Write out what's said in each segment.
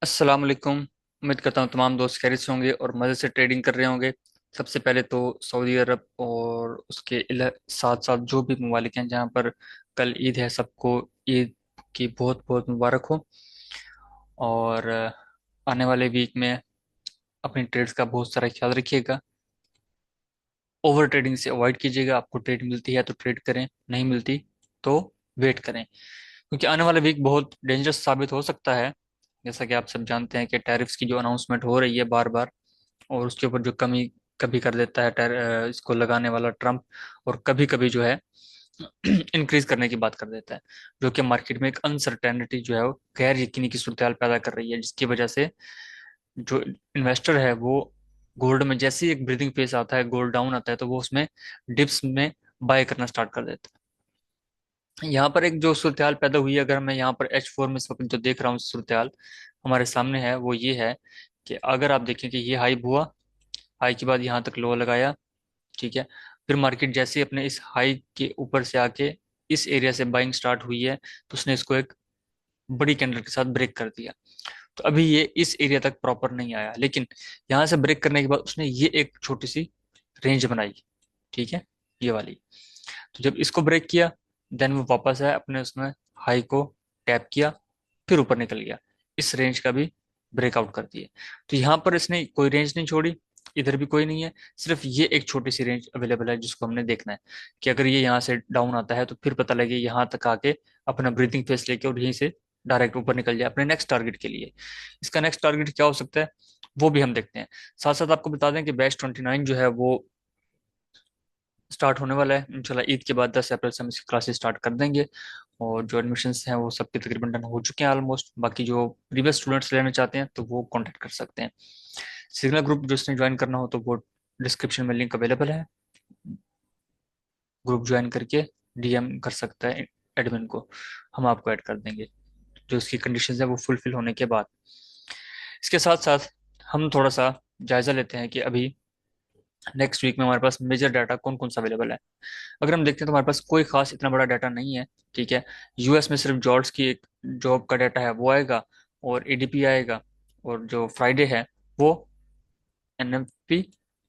अस्सलाम वालेकुम। उम्मीद करता हूँ तमाम दोस्त खैरियत से होंगे और मज़े से ट्रेडिंग कर रहे होंगे। सबसे पहले तो सऊदी अरब और उसके साथ साथ जो भी ममालिक हैं जहाँ पर कल ईद है, सबको ईद की बहुत बहुत मुबारक हो। और आने वाले वीक में अपनी ट्रेड्स का बहुत सारा ख्याल रखिएगा। ओवर ट्रेडिंग से अवॉइड कीजिएगा। आपको ट्रेड मिलती है तो ट्रेड करें, नहीं मिलती तो वेट करें, क्योंकि आने वाला वीक बहुत डेंजरस साबित हो सकता है। जैसा कि आप सब जानते हैं कि टैरिफ्स की जो अनाउंसमेंट हो रही है बार बार, और उसके ऊपर जो कमी कभी कर देता है इसको लगाने वाला ट्रम्प, और कभी कभी जो है इंक्रीज करने की बात कर देता है, जो कि मार्केट में एक अनसर्टेनिटी जो है वो गैर यकीनी की सूरत पैदा कर रही है, जिसकी वजह से जो इन्वेस्टर है वो गोल्ड में जैसे ही एक ब्रीदिंग फेस आता है, गोल्ड डाउन आता है, तो वो उसमें डिप्स में बाय करना स्टार्ट कर देता है। यहाँ पर एक जो सूरत पैदा हुई है, अगर मैं यहाँ पर H4 में इस वक्त जो देख रहा हूँ सूरत हमारे सामने है, वो ये है कि अगर आप देखें कि ये हाई हुआ, हाई के बाद यहाँ तक लो लगाया, ठीक है। फिर मार्केट जैसे ही अपने इस हाई के ऊपर से आके इस एरिया से बाइंग स्टार्ट हुई है, तो उसने इसको एक बड़ी कैंडल के साथ ब्रेक कर दिया। तो अभी ये इस एरिया तक प्रॉपर नहीं आया, लेकिन यहाँ से ब्रेक करने के बाद उसने ये एक छोटी सी रेंज बनाई, ठीक है, ये वाली। तो जब इसको ब्रेक किया, देन वो वापस आया, अपने उसमें हाई को टैप किया, फिर ऊपर निकल गया, इस रेंज का भी ब्रेकआउट कर दिया। तो यहाँ पर इसने कोई रेंज नहीं छोड़ी, इधर भी कोई नहीं है, सिर्फ ये एक छोटी सी रेंज अवेलेबल है जिसको हमने देखना है कि अगर ये यहाँ से डाउन आता है तो फिर पता लगे यहाँ तक आके अपना ब्रीथिंग फेस लेके और यहीं से डायरेक्ट ऊपर निकल जाए अपने नेक्स्ट टारगेट के लिए। इसका नेक्स्ट टारगेट क्या हो सकता है वो भी हम देखते हैं। साथ साथ आपको बता दें कि बैच 29 जो है वो स्टार्ट होने वाला है इंशाल्लाह। ईद के बाद 10 अप्रैल से हम इसकी क्लासेस स्टार्ट कर देंगे, और जो एडमिशन्स हैं वो सबके तकरीबन डन हो चुके हैं ऑलमोस्ट। बाकी जो प्रीवियस स्टूडेंट्स लेना चाहते हैं तो वो कांटेक्ट कर सकते हैं। सिग्नल ग्रुप जो इसने ज्वाइन करना हो तो वो डिस्क्रिप्शन में लिंक अवेलेबल है, ग्रुप ज्वाइन करके DM कर सकता है एडमिन को, हम आपको ऐड कर देंगे जो इसकी कंडीशंस है वो फुलफिल होने के बाद। इसके साथ साथ हम थोड़ा सा जायजा लेते हैं कि अभी नेक्स्ट वीक में हमारे पास मेजर डाटा कौन कौन सा अवेलेबल है। अगर हम देखते हैं तो हमारे पास कोई खास इतना बड़ा डाटा नहीं है, ठीक है। US में सिर्फ जॉब्स की एक जॉब का डाटा है वो आएगा, और ADP आएगा, और जो फ्राइडे है वो NFP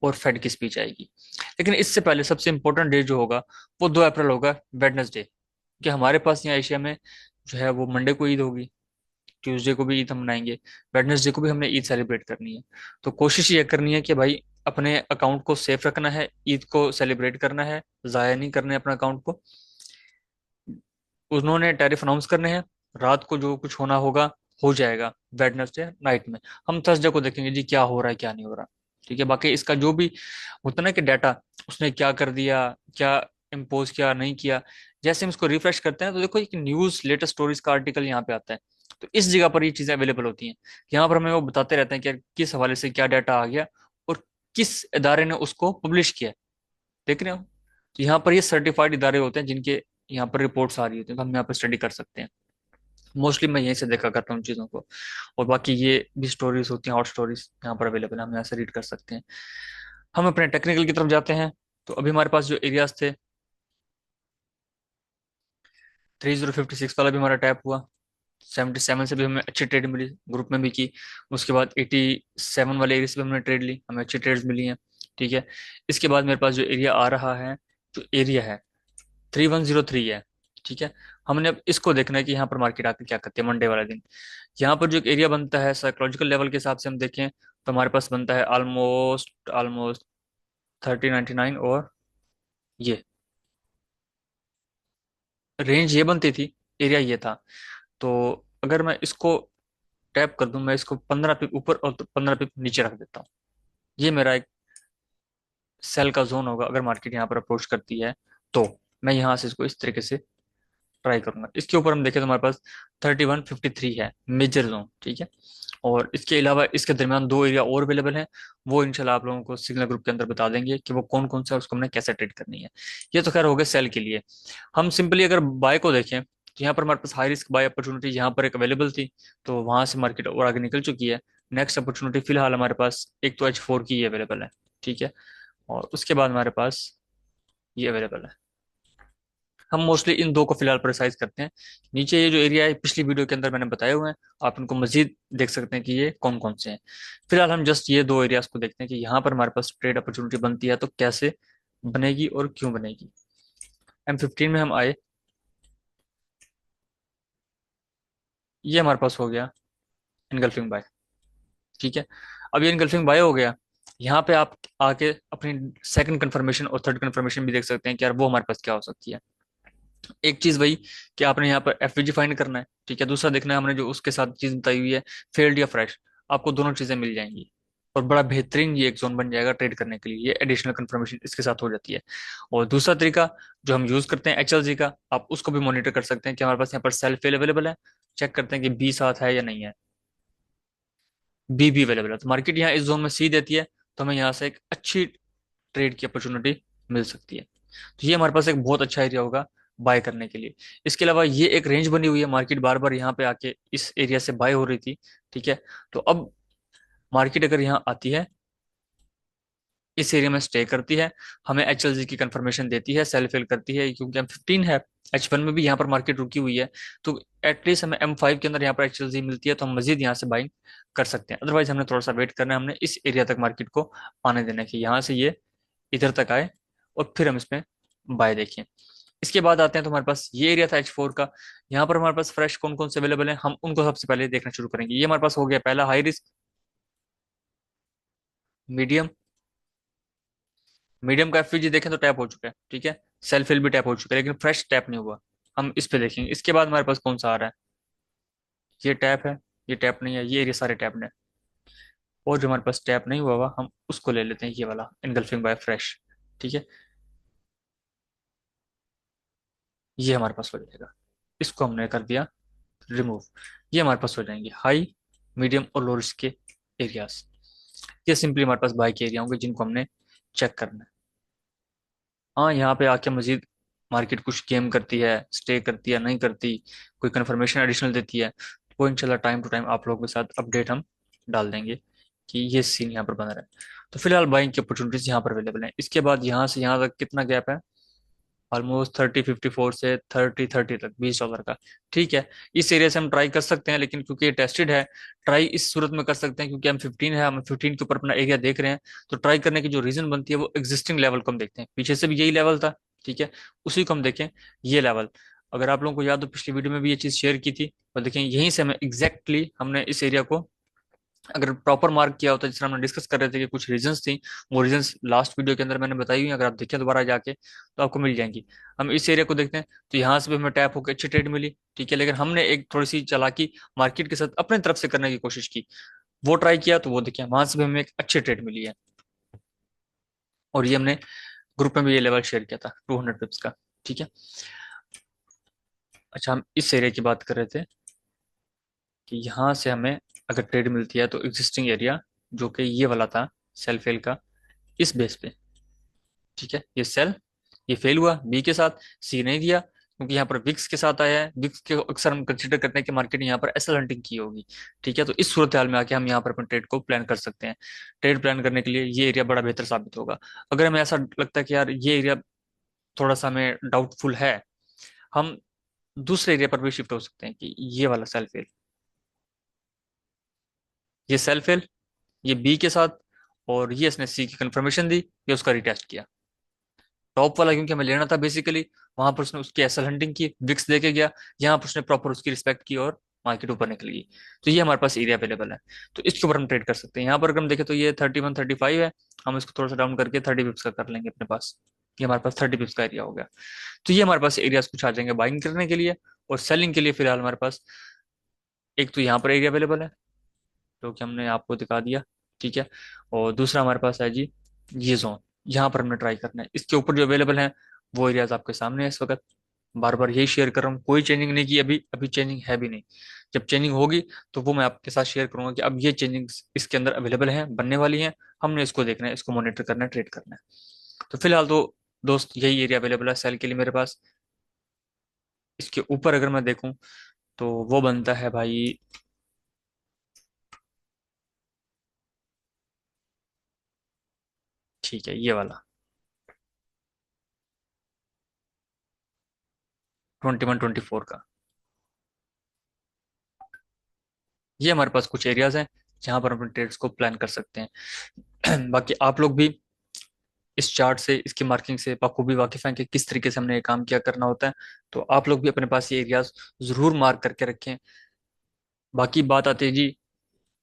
और फेड की स्पीच आएगी। लेकिन इससे पहले सबसे इंपॉर्टेंट डे जो होगा वो 2 अप्रैल होगा, वेडनेसडे। कि हमारे पास यहाँ एशिया में जो है वो मंडे को ईद होगी, ट्यूसडे को भी ईद हम मनाएंगे, वेडनेसडे को भी हमने ईद सेलिब्रेट करनी है। तो कोशिश ये करनी है कि भाई अपने अकाउंट को सेफ रखना है, ईद को सेलिब्रेट करना है, ज़ाया नहीं करना है अपना अकाउंट को। उन्होंने टैरिफ अनाउंस करने हैं, रात को जो कुछ होना होगा हो जाएगा वेडनेसडे नाइट में। हम थर्सडे को देखेंगे जी क्या हो रहा है क्या नहीं हो रहा, ठीक है। बाकी इसका जो भी होता है ना कि डाटा उसने क्या कर दिया, क्या इम्पोज किया नहीं किया, जैसे हम इसको रिफ्रेश करते हैं तो देखो एक न्यूज लेटेस्ट स्टोरीज का आर्टिकल यहाँ पे आता है। तो इस जगह पर ये चीजें अवेलेबल होती हैं, यहाँ पर हमें वो बताते रहते हैं कि यार किस हवाले से क्या डाटा आ गया और किस इदारे ने उसको पब्लिश किया है। देख रहे हो, तो यहाँ पर ये सर्टिफाइड इदारे होते हैं जिनके यहाँ पर रिपोर्ट्स आ रही होती हैं, तो हम यहाँ पर स्टडी कर सकते हैं। मोस्टली मैं यहीं से देखा करता हूँ चीज़ों को। और बाकी ये भी स्टोरीज होती हैं, हॉट स्टोरीज यहाँ पर अवेलेबल है, हम यहाँ से रीड कर सकते हैं। हम अपने टेक्निकल की तरफ जाते हैं। तो अभी हमारे पास जो एरियाज थे, 3056 वाला भी हमारा टैप हुआ, 77 से भी हमें अच्छी ट्रेड मिली, ग्रुप में भी की। उसके बाद 87 वाले एरिया से भी हमने ट्रेड ली, हमें अच्छी ट्रेड्स मिली हैं, ठीक है। इसके बाद मेरे पास जो एरिया आ रहा है, जो एरिया है 3103 है, ठीक है। हमने अब इसको देखना है कि यहाँ पर मार्केट आकर क्या करती है मंडे वाले दिन। यहाँ पर जो एक एरिया बनता है साइकोलॉजिकल लेवल के हिसाब से हम देखें तो हमारे पास बनता है ऑलमोस्ट ऑलमोस्ट 3099, और ये रेंज ये बनती थी, एरिया ये था। तो अगर मैं इसको टैप कर दूं, मैं इसको 15 पिप ऊपर और 15 पिप नीचे रख देता हूँ, ये मेरा एक सेल का जोन होगा। अगर मार्केट यहाँ पर अप्रोच करती है तो मैं यहाँ से इसको इस तरीके से ट्राई करूंगा। इसके ऊपर हम देखें तो हमारे पास 3153 है मेजर जोन, ठीक है। और इसके अलावा इसके दरमियान दो एरिया और अवेलेबल हैं, वो इंशाल्लाह आप लोगों को सिग्नल ग्रुप के अंदर बता देंगे कि वो कौन कौन सा है, उसको हमने कैसे ट्रेड करनी है। ये तो खैर हो गया सेल के लिए। हम सिंपली अगर बाय को देखें तो यहाँ पर हमारे पास हाई रिस्क बाय अपॉर्चुनिटी यहाँ पर एक अवेलेबल थी, तो वहां से मार्केट और आगे निकल चुकी है। नेक्स्ट अपॉर्चुनिटी फिलहाल हमारे पास एक तो H4 की अवेलेबल है, ठीक है, और उसके बाद हमारे पास ये अवेलेबल है। हम मोस्टली इन दो को फिलहाल प्रिसाइज करते हैं। नीचे ये जो एरिया है पिछली वीडियो के अंदर मैंने बताए हुए हैं, आप इनको मजीद देख सकते हैं कि ये कौन कौन से हैं। फिलहाल हम जस्ट ये दो एरियाज को देखते हैं कि यहाँ पर हमारे पास ट्रेड अपॉर्चुनिटी बनती है तो कैसे बनेगी और क्यों बनेगी। M15 में हम आए, ये हमारे पास हो गया इनगल्फिंग बाय। ठीक है, अब ये इनगल्फिंग बाय हो गया। यहाँ पे आप आके अपनी सेकंड कंफर्मेशन और थर्ड कंफर्मेशन भी देख सकते हैं कि यार वो हमारे पास क्या हो सकती है। एक चीज वही कि आपने यहाँ पर एफवीजी फाइंड करना है, ठीक है। दूसरा देखना है हमने जो उसके साथ चीज बताई हुई है, फेल्ड या फ्रेश, आपको दोनों चीजें मिल जाएंगी। और बड़ा बेहतरीन ये एक जोन बन जाएगा ट्रेड करने के लिए, ये एडिशनल कंफर्मेशन इसके साथ हो जाती है। और दूसरा तरीका जो हम यूज करते हैं HLG का, आप उसको भी मॉनिटर कर सकते हैं कि हमारे पास यहाँ पर सेल फेल अवेलेबल है, चेक करते हैं कि बी साथ है या नहीं है। बी भी अवेलेबल है तो मार्केट यहाँ इस जोन में सी देती है, तो हमें यहाँ से एक अच्छी ट्रेड की अपॉर्चुनिटी मिल सकती है। तो ये हमारे पास एक बहुत अच्छा एरिया होगा बाय करने के लिए। इसके अलावा ये एक रेंज बनी हुई है, मार्केट बार बार यहाँ पे आके इस एरिया से बाय हो रही थी, ठीक है। तो अब मार्केट अगर यहाँ आती है, इस एरिया में स्टे करती है, हमें HLG की कंफर्मेशन देती है, सेल फिल करती है, क्योंकि M15 है, H1 में भी यहाँ पर मार्केट रुकी हुई है, तो एटलीस्ट हमें M5 के अंदर यहाँ पर HLG मिलती है तो हम मजीद यहाँ से बाइंग कर सकते हैं। अदरवाइज हमने थोड़ा सा वेट करना है, हमने इस एरिया तक मार्केट को आने देना है कि यहाँ से ये इधर तक आए और फिर हम इसमें बाय देखें। इसके बाद आते हैं तो हमारे पास ये एरिया था H4 का। यहाँ पर हमारे पास फ्रेश कौन कौन से अवेलेबल है, हम उनको सबसे पहले देखना शुरू करेंगे। ये हमारे पास हो गया पहला हाई रिस्क, मीडियम। मीडियम का एफवीजी देखें तो टैप हो चुका है, ठीक है। सेल फिल भी टैप हो चुका है लेकिन फ्रेश टैप नहीं हुआ, हम इस पे देखेंगे। इसके बाद हमारे पास कौन सा आ रहा है, ये टैप है, ये टैप नहीं है, ये एरिया सारे टैप ने। और जो हमारे पास टैप नहीं हुआ हुआ हम उसको ले लेते हैं, ये वाला इनगल्फिंग बाय फ्रेश, ठीक है। ये हमारे पास हो जाएगा, इसको हमने कर दिया रिमूव। ये हमारे पास हो जाएंगे हाई, मीडियम और लो रिस्क के एरियाज। ये सिंपली हमारे पास बाई के एरिया होंगे जिनको हमने चेक करना है। हाँ, यहाँ पे आके मजीद मार्केट कुछ गेम करती है, स्टे करती है, नहीं करती, कोई कंफर्मेशन एडिशनल देती है, वो इंशाल्लाह टाइम टू टाइम आप लोगों के साथ अपडेट हम डाल देंगे कि ये सीन यहाँ पर बन रहा है। तो फिलहाल बाइंग की अपॉर्चुनिटीज यहाँ पर अवेलेबल है। इसके बाद यहाँ से यहाँ तक कितना गैप है, ऑलमोस्ट 3054 से 3030 तक $20 का, ठीक है। इस एरिया से हम ट्राई कर सकते हैं, लेकिन क्योंकि ये टेस्टेड है, ट्राई इस सूरत में कर सकते हैं क्योंकि हम 15 है, हम 15 के ऊपर अपना एरिया देख रहे हैं। तो ट्राई करने की जो रीजन बनती है वो एग्जिस्टिंग लेवल को हम देखते हैं, पीछे से भी यही लेवल था, ठीक है, उसी को हम देखें। ये लेवल, अगर आप लोगों को याद हो पिछली वीडियो में भी ये चीज शेयर की थी, और देखें यहीं से हमें एग्जैक्टली हमने इस एरिया को अगर प्रॉपर मार्क किया होता, जिस तरह हम डिस्कस कर रहे थे कि कुछ रीजंस थी, वो रीजंस लास्ट वीडियो के अंदर मैंने बताई हुई हैं, अगर आप देखें दोबारा जाके तो आपको मिल जाएंगी। हम इस एरिया को देखते हैं तो यहाँ से भी हमें टैप होकर अच्छी ट्रेड मिली, ठीक है। लेकिन हमने एक थोड़ी सी चालाकी मार्केट के साथ अपने तरफ से करने की कोशिश की, वो ट्राई किया तो वो देखिए वहां से भी हमें एक अच्छी ट्रेड मिली है। और ये हमने ग्रुप में भी ये लेवल शेयर किया था 200 पिप्स का, ठीक है। अच्छा, हम इस एरिया की बात कर रहे थे कि यहाँ से हमें अगर ट्रेड मिलती है तो एग्जिस्टिंग एरिया जो कि ये वाला था सेल फेल का, इस बेस पे, ठीक है। ये सेल, ये फेल हुआ बी के साथ, सी नहीं दिया क्योंकि यहाँ पर विक्स के साथ आया है। विक्स के अक्सर हम कंसिडर करते हैं कि मार्केट ने यहाँ पर एसएल हंटिंग की होगी, ठीक है। तो इस सूरत हाल में आके हम यहाँ पर अपने ट्रेड को प्लान कर सकते हैं। ट्रेड प्लान करने के लिए ये एरिया बड़ा बेहतर साबित होगा। अगर हमें ऐसा लगता है कि यार ये एरिया थोड़ा सा हमें डाउटफुल है, हम दूसरे एरिया पर भी शिफ्ट हो सकते हैं कि ये वाला सेल फेल, ये सेल फेल, ये बी के साथ, और ये इसने सी की कंफर्मेशन दी, ये उसका रिटेस्ट किया। टॉप वाला क्योंकि हमें लेना था बेसिकली, वहां पर उसने उसकी एसएल हंटिंग की, विक्स देके गया, यहाँ पर उसने प्रॉपर उसकी रिस्पेक्ट की और मार्केट ऊपर निकल गई। तो ये हमारे पास एरिया अवेलेबल है, तो इसके ऊपर हम ट्रेड कर सकते हैं। यहाँ पर अगर हम देखें तो ये 3135 है, हम इसको थोड़ा सा डाउन करके 30 पिप्स का कर लेंगे अपने पास। ये हमारे पास 30 पिप्स का एरिया हो गया। तो ये हमारे पास एरियाज कुछ आ जाएंगे बाइंग करने के लिए। और सेलिंग के लिए फिलहाल हमारे पास एक तो यहाँ पर एरिया अवेलेबल है जो कि हमने आपको दिखा दिया, ठीक है। और दूसरा हमारे पास है जी ये जोन, यहाँ पर हमने ट्राई करना है। इसके ऊपर जो अवेलेबल है वो एरियाज आपके सामने है इस वक्त। बार बार यही शेयर कर रहा हूँ, कोई चेंजिंग नहीं की अभी, अभी चेंजिंग है भी नहीं। जब चेंजिंग होगी तो वो मैं आपके साथ शेयर करूंगा कि अब ये चेंजिंग इसके अंदर अवेलेबल है, बनने वाली है, हमने इसको देखना है, इसको मॉनिटर करना है, ट्रेड करना है। तो फिलहाल तो दोस्त यही एरिया अवेलेबल है सेल के लिए मेरे पास। इसके ऊपर अगर मैं देखूं तो वो बनता है भाई, ठीक है, ये वाला। 21-24 का। ये हमारे पास कुछ एरियाज हैं जहां पर हम अपने ट्रेड्स को प्लान कर सकते हैं। बाकी आप लोग भी इस चार्ट से, इसकी मार्किंग से बखूबी वाकिफ हैं कि किस तरीके से हमने ये काम किया करना होता है। तो आप लोग भी अपने पास ये एरियाज जरूर मार्क करके रखें। बाकी बात आती है जी,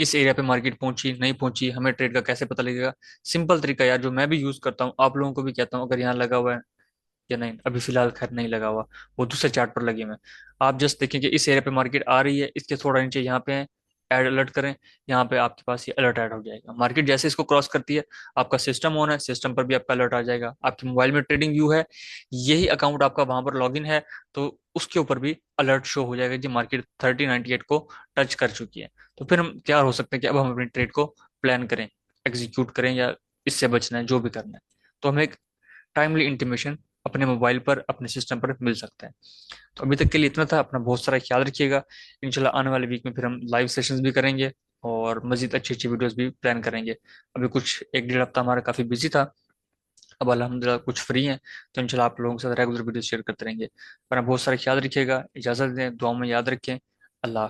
इस एरिया पे मार्केट पहुंची नहीं पहुंची, हमें ट्रेड का कैसे पता लगेगा। सिंपल तरीका यार, जो मैं भी यूज करता हूँ, आप लोगों को भी कहता हूँ, अगर यहाँ लगा हुआ है या नहीं, अभी फिलहाल खैर नहीं लगा हुआ, वो दूसरे चार्ट पर लगे हुए हैं। आप जस्ट देखें कि इस एरिया पे मार्केट आ रही है, इसके थोड़ा नीचे यहाँ पे है, ऐड अलर्ट करें। यहाँ पे आपके पास ये अलर्ट ऐड हो जाएगा। मार्केट जैसे इसको क्रॉस करती है, आपका सिस्टम ऑन है, सिस्टम पर भी आपका अलर्ट आ जाएगा। आपके मोबाइल में ट्रेडिंग व्यू है, यही अकाउंट आपका वहां पर लॉगिन है, तो उसके ऊपर भी अलर्ट शो हो जाएगा कि मार्केट 3098 को टच कर चुकी है। तो फिर हम क्या हो सकते हैं कि अब हम अपनी ट्रेड को प्लान करें, एग्जीक्यूट करें, या इससे बचना है, जो भी करना है। तो हमें एक टाइमली इंटीमेशन अपने मोबाइल पर, अपने सिस्टम पर मिल सकता है। तो अभी तक के लिए इतना था। अपना बहुत सारा ख्याल रखिएगा। इंशाल्लाह आने वाले वीक में फिर हम लाइव सेशंस भी करेंगे और मजीद अच्छी अच्छी वीडियोस भी प्लान करेंगे। अभी कुछ एक डेढ़ हफ्ता हमारा काफ़ी बिजी था, अब अल्हम्दुलिल्लाह कुछ फ्री हैं, तो इंशाल्लाह आप लोगों के साथ रेगुलर वीडियो शेयर करते रहेंगे। पर आप बहुत सारा ख्याल रखिएगा, इजाज़त दें, दुआ में याद रखें। अल्लाह